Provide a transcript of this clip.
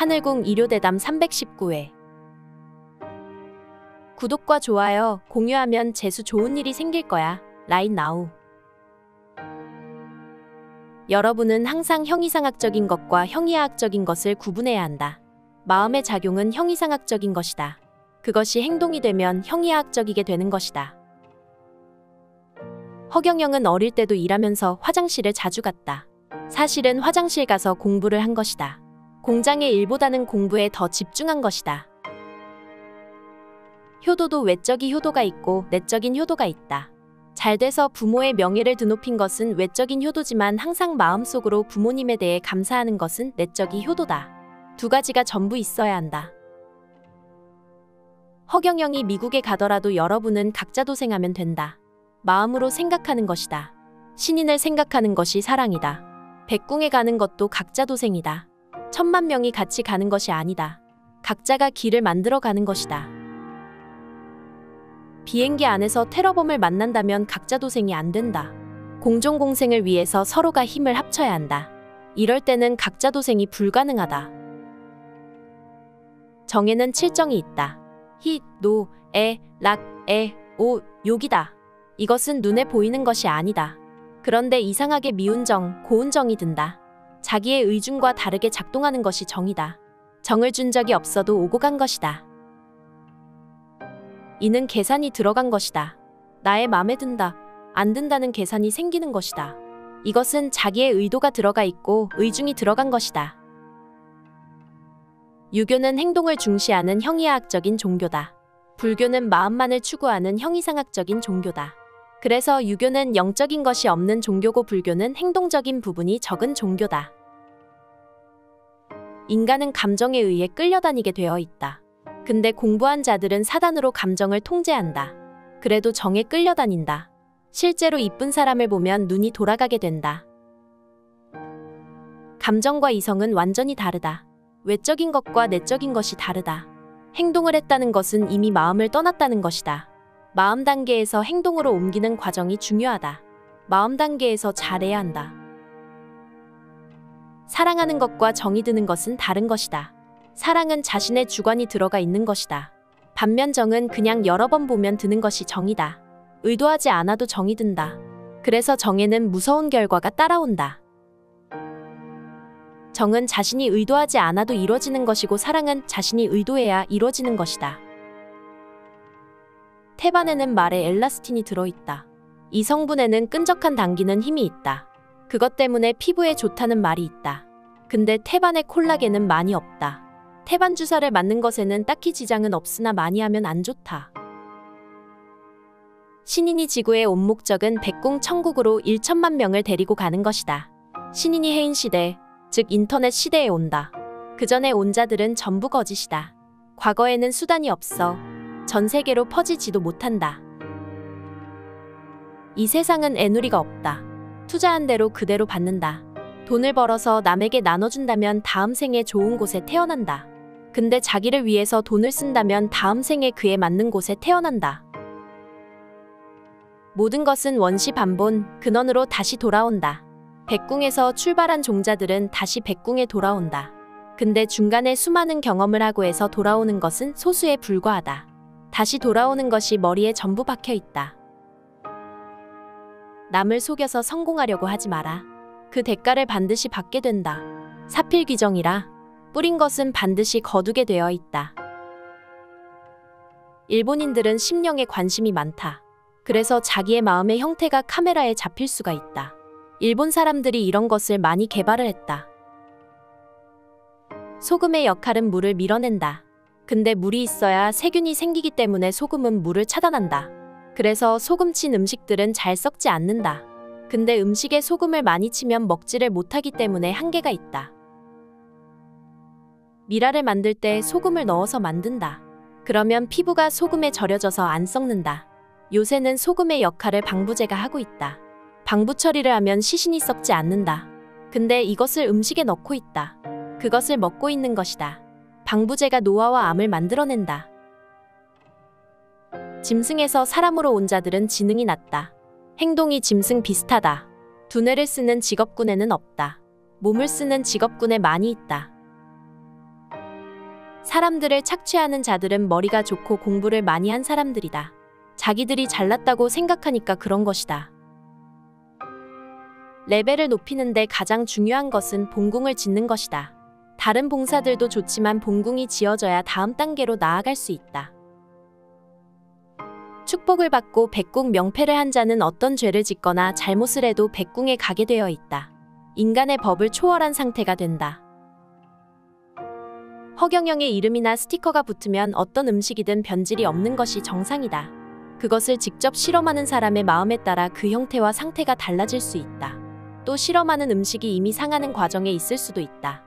하늘궁 일요대담 319회. 구독과 좋아요, 공유하면 재수 좋은 일이 생길 거야. 라인 나우. 여러분은 항상 형이상학적인 것과 형이하학적인 것을 구분해야 한다. 마음의 작용은 형이상학적인 것이다. 그것이 행동이 되면 형이하학적이게 되는 것이다. 허경영은 어릴 때도 일하면서 화장실을 자주 갔다. 사실은 화장실 가서 공부를 한 것이다. 공장의 일보다는 공부에 더 집중한 것이다. 효도도 외적인 효도가 있고 내적인 효도가 있다. 잘 돼서 부모의 명예를 드높인 것은 외적인 효도지만 항상 마음속으로 부모님에 대해 감사하는 것은 내적인 효도다. 두 가지가 전부 있어야 한다. 허경영이 미국에 가더라도 여러분은 각자 도생하면 된다. 마음으로 생각하는 것이다. 신인을 생각하는 것이 사랑이다. 백궁에 가는 것도 각자 도생이다. 1000만 명이 같이 가는 것이 아니다. 각자가 길을 만들어 가는 것이다. 비행기 안에서 테러범을 만난다면 각자 도생이 안 된다. 공존공생을 위해서 서로가 힘을 합쳐야 한다. 이럴 때는 각자 도생이 불가능하다. 정에는 7정이 있다. 희, 노, 에, 락, 에, 오, 욕이다. 이것은 눈에 보이는 것이 아니다. 그런데 이상하게 미운 정, 고운 정이 든다. 자기의 의중과 다르게 작동하는 것이 정이다. 정을 준 적이 없어도 오고 간 것이다. 이는 계산이 들어간 것이다. 나의 맘에 든다, 안 든다는 계산이 생기는 것이다. 이것은 자기의 의도가 들어가 있고 의중이 들어간 것이다. 유교는 행동을 중시하는 형이하학적인 종교다. 불교는 마음만을 추구하는 형이상학적인 종교다. 그래서 유교는 영적인 것이 없는 종교고 불교는 행동적인 부분이 적은 종교다. 인간은 감정에 의해 끌려다니게 되어 있다. 근데 공부한 자들은 사단으로 감정을 통제한다. 그래도 정에 끌려다닌다. 실제로 이쁜 사람을 보면 눈이 돌아가게 된다. 감정과 이성은 완전히 다르다. 외적인 것과 내적인 것이 다르다. 행동을 했다는 것은 이미 마음을 떠났다는 것이다. 마음 단계에서 행동으로 옮기는 과정이 중요하다. 마음 단계에서 잘해야 한다. 사랑하는 것과 정이 드는 것은 다른 것이다. 사랑은 자신의 주관이 들어가 있는 것이다. 반면 정은 그냥 여러 번 보면 드는 것이 정이다. 의도하지 않아도 정이 든다. 그래서 정에는 무서운 결과가 따라온다. 정은 자신이 의도하지 않아도 이루어지는 것이고 사랑은 자신이 의도해야 이루어지는 것이다. 태반에는 말에 엘라스틴이 들어있다. 이 성분에는 끈적한 당기는 힘이 있다. 그것 때문에 피부에 좋다는 말이 있다. 근데 태반에 콜라겐은 많이 없다. 태반 주사를 맞는 것에는 딱히 지장은 없으나 많이 하면 안 좋다. 신인이 지구에 온 목적은 백궁 천국으로 1천만 명을 데리고 가는 것이다. 신인이 해인 시대, 즉 인터넷 시대에 온다. 그 전에 온 자들은 전부 거짓이다. 과거에는 수단이 없어 전 세계로 퍼지지도 못한다. 이 세상은 애누리가 없다. 투자한 대로 그대로 받는다. 돈을 벌어서 남에게 나눠준다면 다음 생에 좋은 곳에 태어난다. 근데 자기를 위해서 돈을 쓴다면 다음 생에 그에 맞는 곳에 태어난다. 모든 것은 원시 반본, 근원으로 다시 돌아온다. 백궁에서 출발한 종자들은 다시 백궁에 돌아온다. 근데 중간에 수많은 경험을 하고 해서 돌아오는 것은 소수에 불과하다. 다시 돌아오는 것이 머리에 전부 박혀 있다. 남을 속여서 성공하려고 하지 마라. 그 대가를 반드시 받게 된다. 사필귀정이라. 뿌린 것은 반드시 거두게 되어 있다. 일본인들은 심령에 관심이 많다. 그래서 자기의 마음의 형태가 카메라에 잡힐 수가 있다. 일본 사람들이 이런 것을 많이 개발을 했다. 소금의 역할은 물을 밀어낸다. 근데 물이 있어야 세균이 생기기 때문에 소금은 물을 차단한다. 그래서 소금 친 음식들은 잘 썩지 않는다. 근데 음식에 소금을 많이 치면 먹지를 못하기 때문에 한계가 있다. 미라를 만들 때 소금을 넣어서 만든다. 그러면 피부가 소금에 절여져서 안 썩는다. 요새는 소금의 역할을 방부제가 하고 있다. 방부 처리를 하면 시신이 썩지 않는다. 근데 이것을 음식에 넣고 있다. 그것을 먹고 있는 것이다. 방부제가 노화와 암을 만들어낸다. 짐승에서 사람으로 온 자들은 지능이 낮다. 행동이 짐승 비슷하다. 두뇌를 쓰는 직업군에는 없다. 몸을 쓰는 직업군에 많이 있다. 사람들을 착취하는 자들은 머리가 좋고 공부를 많이 한 사람들이다. 자기들이 잘났다고 생각하니까 그런 것이다. 레벨을 높이는데 가장 중요한 것은 본궁을 짓는 것이다. 다른 봉사들도 좋지만 본궁이 지어져야 다음 단계로 나아갈 수 있다. 축복을 받고 백궁 명패를 한 자는 어떤 죄를 짓거나 잘못을 해도 백궁에 가게 되어 있다. 인간의 법을 초월한 상태가 된다. 허경영의 이름이나 스티커가 붙으면 어떤 음식이든 변질이 없는 것이 정상이다. 그것을 직접 실험하는 사람의 마음에 따라 그 형태와 상태가 달라질 수 있다. 또 실험하는 음식이 이미 상하는 과정에 있을 수도 있다.